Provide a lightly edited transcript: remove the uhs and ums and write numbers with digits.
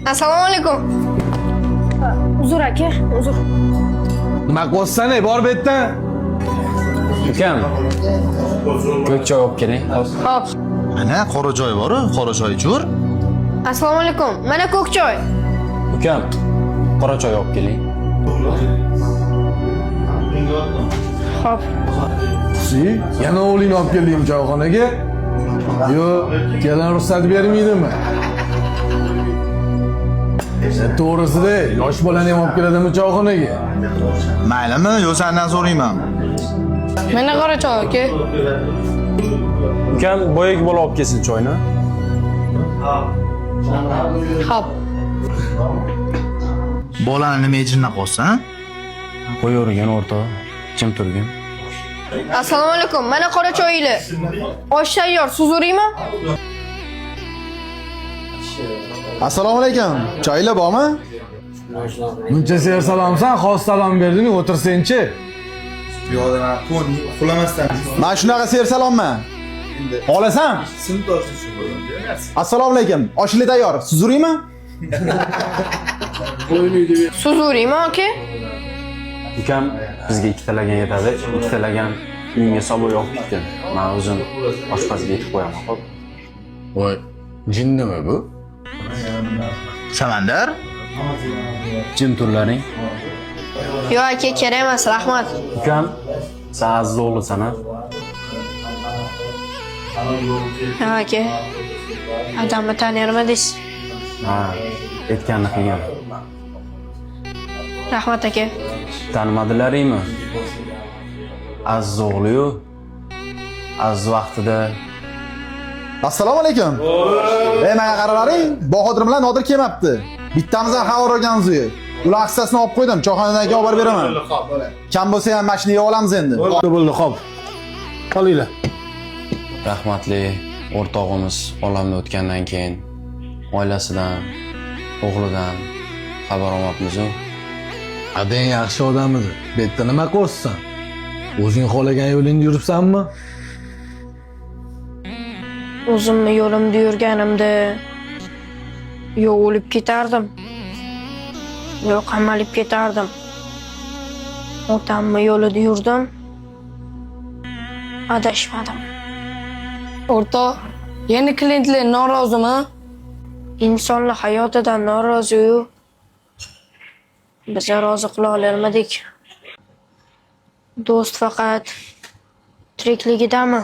Assalomu alaykum. Uzr aka, uzr. Nima qilyapsan, bor bu yerdan? Ukam, ko'k choy olib keling. Xo'p. Ana qora joy bor-ku, qora choy ichur. Assalomu alaykum. Mana ko'k choy. Ukam, qora choy olib keling. Xo'p. Yana o'g'lingni olib keldim choyxonaga. Yo, kelin ruxsat bermaydimi? To'g'risida, yosh bolani ham olib keladimi choyxonaga? Maylimi, yo sendan so'rayman. Mana qora choy aka. Ukam, boyagi bola olib kelsin choyni. Xo'p. Bolani nima ejirna qolsan? Qo'yavergan o'rta, jim turgin. Assalomu alaykum. Mana qora choyinglar. Osh tayyor, suzuriymi? Assalomu alaykum. Choylar bormi? Buncha ser salomsan, xos salom berding, o'tirsen-chi. Yo'q, men uxlamasdan. Men shunaqa ser salomman. Olasan? Sinfdoshim shu bo'lgan. Assalomu alaykum. Oshli tayyor. Suzuriymi? Suzuriymi aka? Ukam, bizga ikkitalagan yetadi. Ikkitalagan uyingga soboy olib ketgan. Men o'zim oshpazga yetib qo'yaman, xo'p? Voy, jinnimi bu? Samandar? Jim turlaring. Yo'q aka, kerak emas, rahmat. Ukam, sen aziz o'g'lisan-a? Ha aka. Adamni tanirmidingiz? Ha, aytganini qilgan. Rahmat aka. Tanimadilaringmi? Aziz o'g'li-yu. Aziz vaqtida Assalomu alaykum. Menga qaralaring, Bahodir bilan Nodir kelmabdi. Bittamizdan xabar olganmiz-ku. Ular aksiyasini olib qo'ydim, choyxonadan olib beraman. Kam bo'lsa ham mashinaga olamiz endi. Bo'ldi, xo'p. Qolinglar. rahmatli o'rtog'imiz olamdan o'tgandan keyin oilasidan, o'g'lidan xabar olmabmiz-ku. Adang yaxshi odam edi. Bu yerda nima qilyapsan? O'zing xohlagan yo'lingda yuribsanmi? O'zimni yo'limda yurganimda yo o'lib ketardim, yo qamalib ketardim. Otamni yo'lida yurdim, adashmadim. O'rtoq, yana klientlar norozimi? Insonlar hayotidan norozi-yu. Biz rozi qila olmadik. Do'st faqat tirikligidami?